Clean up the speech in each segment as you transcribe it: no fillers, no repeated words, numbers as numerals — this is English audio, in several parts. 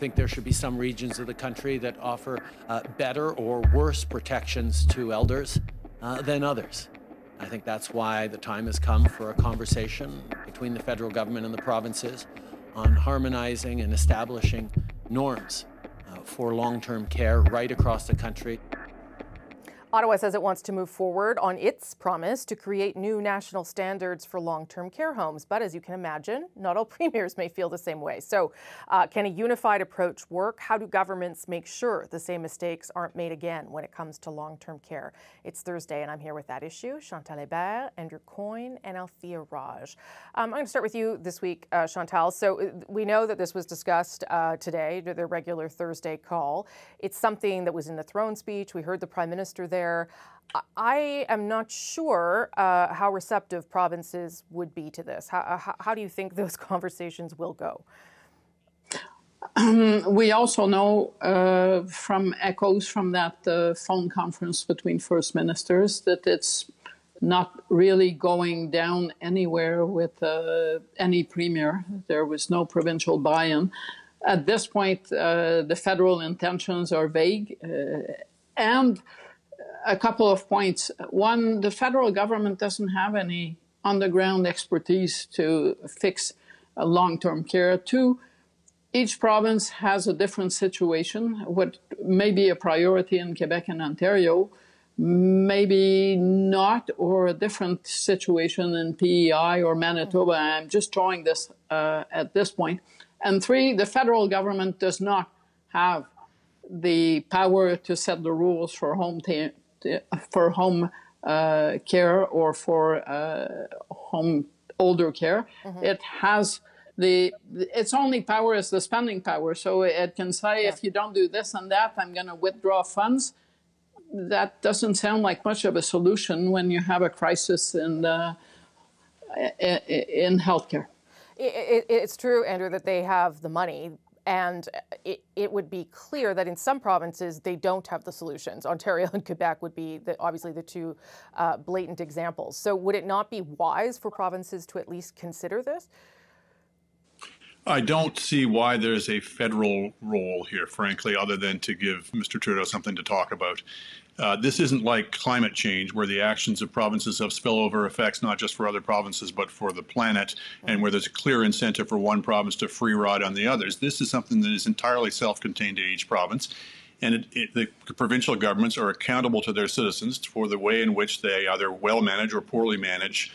think there should be some regions of the country that offer better or worse protections to elders than others. I think that's why the time has come for a conversation between the federal government and the provinces on harmonizing and establishing norms for long-term care right across the country. Ottawa says it wants to move forward on its promise to create new national standards for long-term care homes. But as you can imagine, not all premiers may feel the same way. So can a unified approach work? How do governments make sure the same mistakes aren't made again when it comes to long-term care? It's Thursday, and I'm here with that issue. Chantal Hébert, Andrew Coyne, and Althea Raj. I'm going to start with you this week, Chantal. So we know that this was discussed today, their regular Thursday call. It's something that was in the throne speech. We heard the Prime Minister there. I am not sure how receptive provinces would be to this. How do you think those conversations will go? We also know from echoes from that phone conference between First Ministers that it's not really going down anywhere with any premier. There was no provincial buy-in. At this point, the federal intentions are vague. And a couple of points. One, the federal government doesn't have any on-the-ground expertise to fix long-term care. Two, each province has a different situation. What may be a priority in Quebec and Ontario, maybe not, or a different situation in PEI or Manitoba. I'm just drawing this at this point. And three, the federal government does not have the power to set the rules for home care or for home older care. It has its only power is the spending power. So it can say, if you don't do this and that, I'm going to withdraw funds. That doesn't sound like much of a solution when you have a crisis in healthcare. It's true, Andrew, that they have the money. And it would be clear that in some provinces, they don't have the solutions. Ontario and Quebec would be obviously the two blatant examples. So would it not be wise for provinces to at least consider this? I don't see why there's a federal role here, frankly, other than to give Mr. Trudeau something to talk about. This isn't like climate change, where the actions of provinces have spillover effects, not just for other provinces, but for the planet, and where there's a clear incentive for one province to free ride on the others. This is something that is entirely self-contained to each province. And the provincial governments are accountable to their citizens for the way in which they either well manage or poorly manage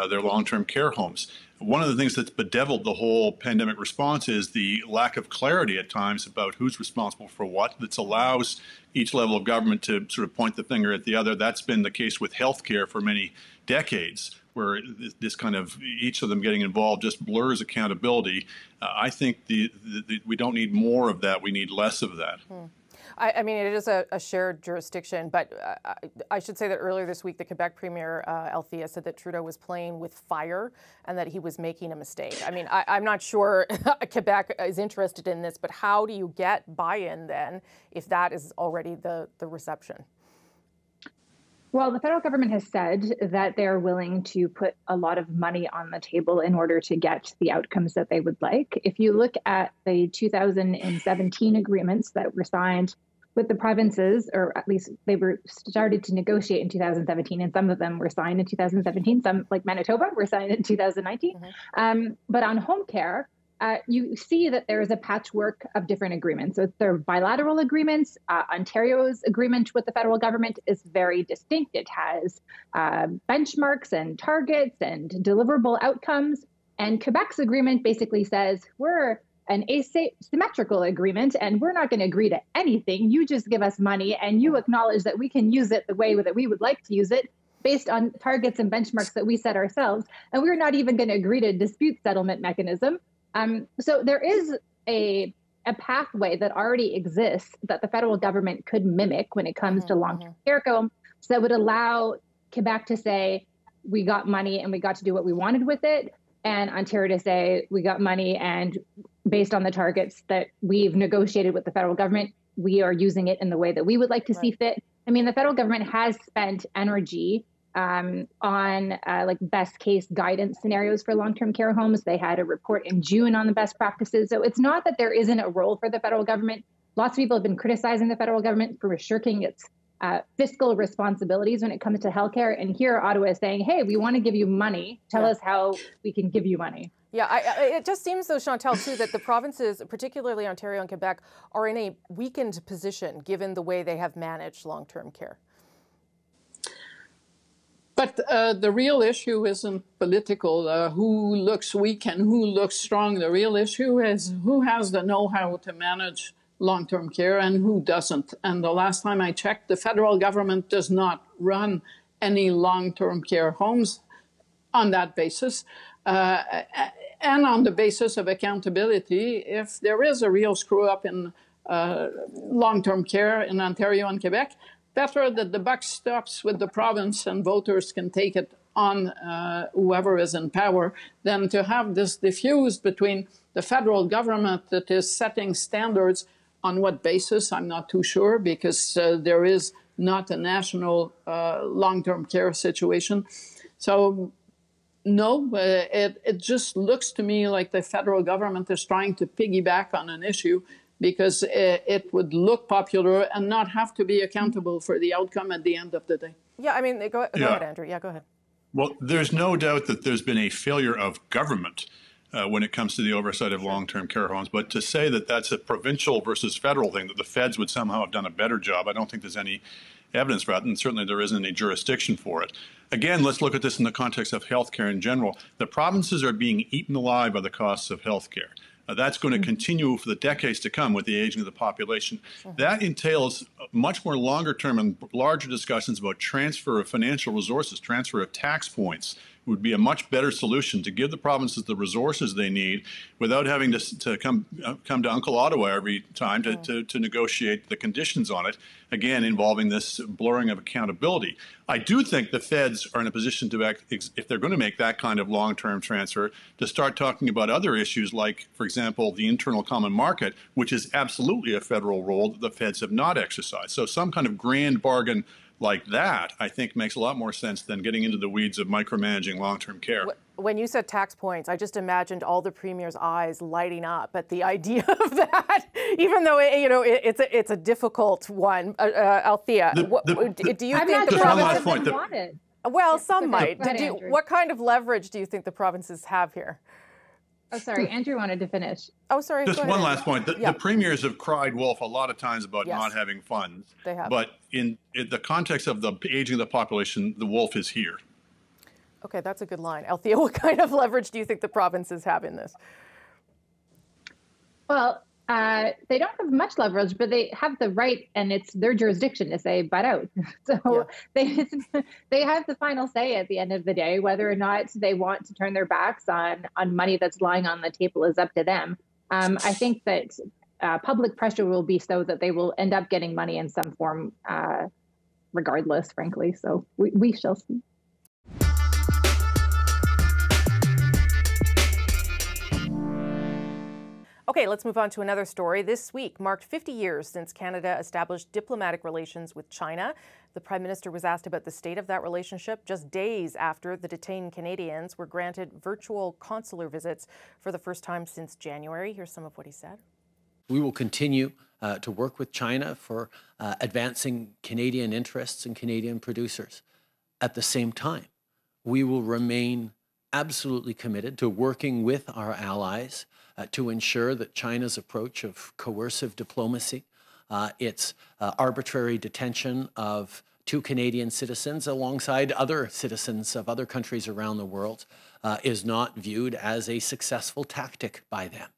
their long-term care homes. One of the things that's bedeviled the whole pandemic response is the lack of clarity at times about who's responsible for what. That allows each level of government to sort of point the finger at the other. That's been the case with healthcare for many decades, where this kind of each of them getting involved just blurs accountability. I think we don't need more of that. We need less of that. I mean, it is a shared jurisdiction, but I should say that earlier this week, the Quebec Premier, Althea, said that Trudeau was playing with fire and that he was making a mistake. I mean, I'm not sure Quebec is interested in this, but how do you get buy-in then if that is already the reception? Well, the federal government has said that they're willing to put a lot of money on the table in order to get the outcomes that they would like. If you look at the 2017 agreements that were signed with the provinces, or at least they were started to negotiate in 2017, and some of them were signed in 2017, some like Manitoba were signed in 2019. But on home care, you see that there is a patchwork of different agreements. So there are bilateral agreements. Ontario's agreement with the federal government is very distinct. It has benchmarks and targets and deliverable outcomes. And Quebec's agreement basically says, we're an asymmetrical agreement, and we're not going to agree to anything. You just give us money, and you acknowledge that we can use it the way that we would like to use it, based on targets and benchmarks that we set ourselves. And we're not even going to agree to a dispute settlement mechanism. So there is a pathway that already exists that the federal government could mimic when it comes to long-term care homes, so that would allow Quebec to say, we got money and we got to do what we wanted with it, and Ontario to say, we got money and based on the targets that we've negotiated with the federal government, we are using it in the way that we would like to see fit. I mean, the federal government has spent energy on like best case guidance scenarios for long-term care homes. They had a report in June on the best practices. So it's not that there isn't a role for the federal government. Lots of people have been criticizing the federal government for shirking its fiscal responsibilities when it comes to healthcare. And here Ottawa is saying, hey, we want to give you money. Tell us how we can give you money. Yeah, it just seems, though, Chantal, too, that the provinces, particularly Ontario and Quebec, are in a weakened position given the way they have managed long-term care. But the real issue isn't political, who looks weak and who looks strong. The real issue is who has the know-how to manage long-term care and who doesn't. And the last time I checked, the federal government does not run any long-term care homes on that basis. And on the basis of accountability, if there is a real screw-up in long-term care in Ontario and Quebec, better that the buck stops with the province and voters can take it on whoever is in power than to have this diffused between the federal government that is setting standards on what basis, I'm not too sure, because there is not a national long-term care situation. So no, it just looks to me like the federal government is trying to piggyback on an issue because it would look popular and not have to be accountable for the outcome at the end of the day. Yeah, I mean, go ahead, Andrew. Yeah, go ahead. Well, there's no doubt that there's been a failure of government when it comes to the oversight of long-term care homes. But to say that that's a provincial versus federal thing, that the feds would somehow have done a better job, I don't think there's any evidence for that, and certainly there isn't any jurisdiction for it. Again, let's look at this in the context of healthcare in general. The provinces are being eaten alive by the costs of healthcare. That's going to continue for the decades to come with the aging of the population. That entails much more longer term and larger discussions about transfer of financial resources, transfer of tax points. Would be a much better solution to give the provinces the resources they need without having to come to Uncle Ottawa every time to negotiate the conditions on it, again, involving this blurring of accountability. I do think the feds are in a position to act, if they're going to make that kind of long-term transfer, to start talking about other issues like, for example, the internal common market, which is absolutely a federal role that the feds have not exercised. So some kind of grand bargain like that, I think, makes a lot more sense than getting into the weeds of micromanaging long-term care. When you said tax points, I just imagined all the Premier's eyes lighting up at the idea of that, even though it's a difficult one. Althea, do you think the provinces want it? Well, some might. What kind of leverage do you think the provinces have here? Oh, sorry. Andrew wanted to finish. Oh, sorry. Just one last point. The premiers have cried wolf a lot of times about not having funds. They have. But in the context of the aging of the population, the wolf is here. Okay, that's a good line. Althea, what kind of leverage do you think the provinces have in this? Well, they don't have much leverage, but they have the right, and it's their jurisdiction to say butt out. So they have the final say at the end of the day. Whether or not they want to turn their backs on money that's lying on the table is up to them. I think that public pressure will be so that they will end up getting money in some form regardless, frankly. So we shall see. Okay, let's move on to another story. This week marked 50 years since Canada established diplomatic relations with China. The Prime Minister was asked about the state of that relationship just days after the detained Canadians were granted virtual consular visits for the first time since January. Here's some of what he said. We will continue to work with China for advancing Canadian interests and Canadian producers. At the same time, we will remain absolutely committed to working with our allies to ensure that China's approach of coercive diplomacy, its arbitrary detention of 2 Canadian citizens alongside other citizens of other countries around the world, is not viewed as a successful tactic by them.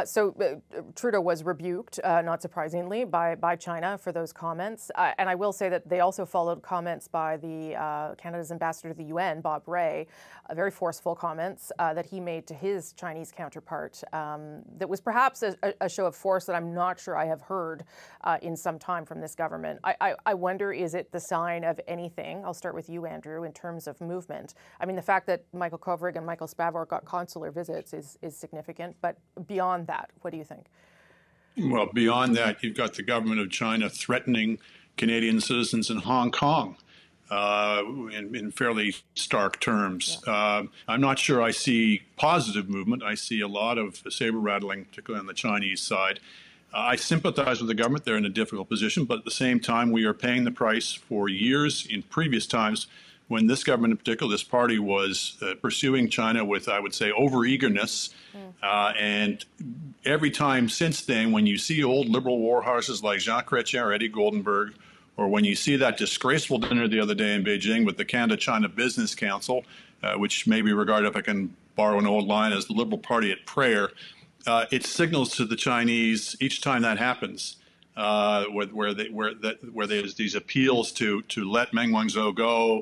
So Trudeau was rebuked, not surprisingly, by China for those comments. And I will say that they also followed comments by the Canada's ambassador to the UN, Bob Rae, very forceful comments that he made to his Chinese counterpart that was perhaps a show of force that I'm not sure I have heard in some time from this government. I wonder, is it the sign of anything? I'll start with you, Andrew, in terms of movement. I mean, the fact that Michael Kovrig and Michael Spavor got consular visits is significant, but beyond that, what do you think? Well, beyond that, you've got the government of China threatening Canadian citizens in Hong Kong. in fairly stark terms. I'm not sure I see positive movement. I see a lot of saber rattling, particularly on the Chinese side. I sympathize with the government. They're in a difficult position, but at the same time, we are paying the price for years in previous times when this government in particular, this party, was pursuing China with, I would say, over-eagerness. And every time since then, when you see old liberal war horses like Jean Chrétien or Eddie Goldenberg, or when you see that disgraceful dinner the other day in Beijing with the Canada-China Business Council, which may be regarded, if I can borrow an old line, as the Liberal Party at prayer, it signals to the Chinese each time that happens, where there's these appeals to let Meng Wanzhou go,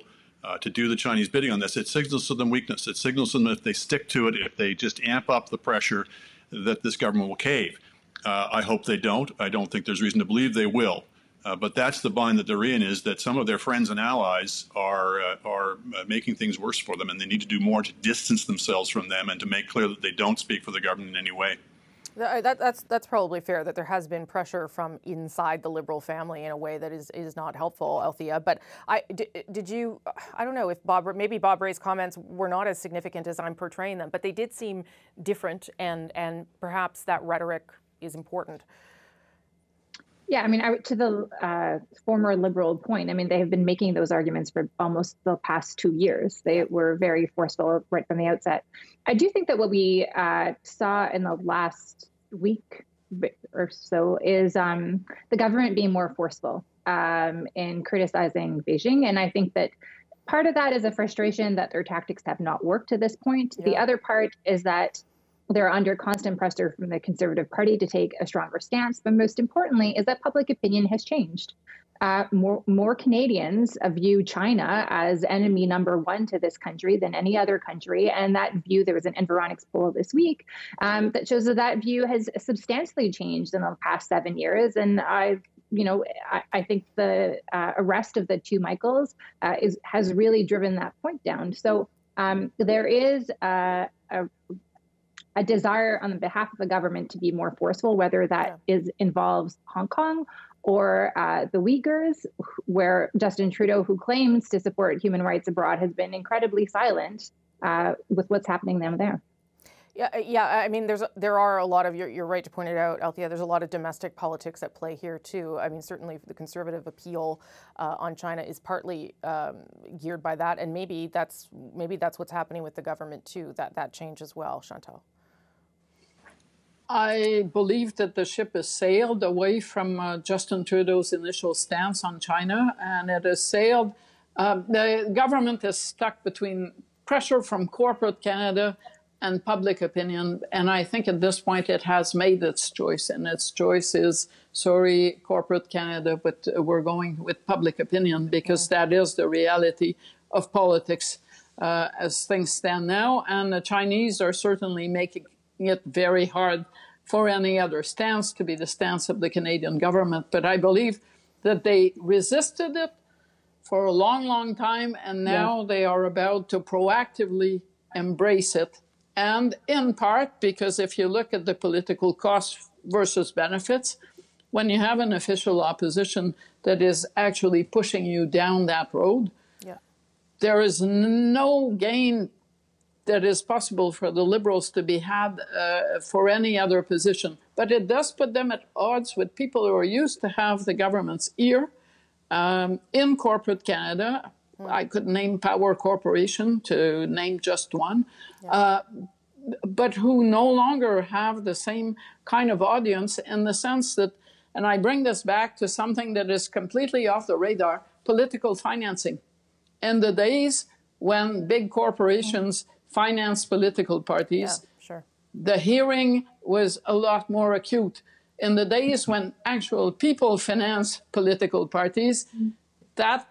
to do the Chinese bidding on this. It signals to them weakness. It signals to them if they stick to it, if they just amp up the pressure, that this government will cave. I hope they don't. I don't think there's reason to believe they will. But that's the bind that they're in, is that some of their friends and allies are making things worse for them, and they need to do more to distance themselves from them and to make clear that they don't speak for the government in any way. That's probably fair, that there has been pressure from inside the Liberal family in a way that is not helpful, Althea. But I don't know if maybe Bob Ray's comments were not as significant as I'm portraying them, but they did seem different, and perhaps that rhetoric is important. Yeah, I mean, to the former Liberal point, I mean, they have been making those arguments for almost the past 2 years. They were very forceful right from the outset. I do think that what we saw in the last week or so is the government being more forceful in criticizing Beijing. And I think that part of that is a frustration that their tactics have not worked to this point. Yeah. The other part is that they're under constant pressure from the Conservative Party to take a stronger stance. But most importantly is that public opinion has changed. More Canadians view China as enemy number one to this country than any other country. And that view, there was an Environics poll this week that shows that view has substantially changed in the past 7 years. And I think the arrest of the two Michaels has really driven that point down. So there is a desire on behalf of the government to be more forceful, whether that involves Hong Kong or the Uyghurs, where Justin Trudeau, who claims to support human rights abroad, has been incredibly silent with what's happening down there. Yeah. I mean, there are a lot of, you're right to point it out, Althea, there's a lot of domestic politics at play here too. I mean, certainly the Conservative appeal on China is partly geared by that, and maybe that's what's happening with the government too. That change as well, Chantal. I believe that the ship has sailed away from Justin Trudeau's initial stance on China, and it has sailed. The government is stuck between pressure from corporate Canada and public opinion, and I think at this point it has made its choice, and its choice is, sorry, corporate Canada, but we're going with public opinion, because that is the reality of politics as things stand now, and the Chinese are certainly making it very hard for any other stance to be the stance of the Canadian government. But I believe that they resisted it for a long, long time, and now they are about to proactively embrace it. And in part because if you look at the political costs versus benefits, when you have an official opposition that is actually pushing you down that road, there is no gain that is possible for the Liberals to be had for any other position. But it does put them at odds with people who are used to have the government's ear in corporate Canada. I could name Power Corporation, to name just one, but who no longer have the same kind of audience, in the sense that, and I bring this back to something that is completely off the radar, political financing. In the days when big corporations finance political parties, the hearing was a lot more acute. In the days when actual people finance political parties, that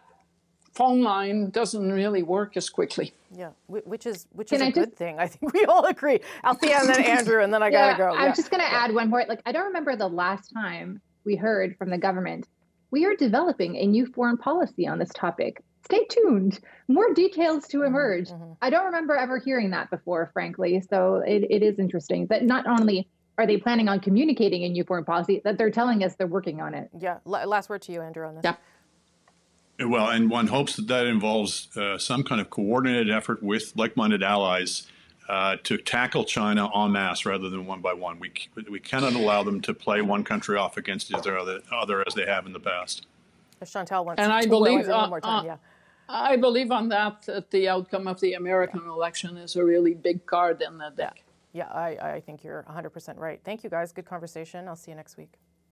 phone line doesn't really work as quickly. Yeah, which is a good thing. I think we all agree. Althea and then Andrew, and then I gotta go. I'm just gonna add one more. Like, I don't remember the last time we heard from the government, we are developing a new foreign policy on this topic. Stay tuned. More details to emerge. I don't remember ever hearing that before, frankly. So it is interesting that not only are they planning on communicating a new foreign policy, that they're telling us they're working on it. Yeah. Last word to you, Andrew, on this. Yeah. Well, and one hopes that that involves some kind of coordinated effort with like-minded allies to tackle China en masse rather than one by one. We cannot allow them to play one country off against the other as they have in the past. Chantal wants and I to believe, one more time. Yeah. I believe on that the outcome of the American election is a really big card in the deck. Yeah, I think you're 100% right. Thank you, guys. Good conversation. I'll see you next week.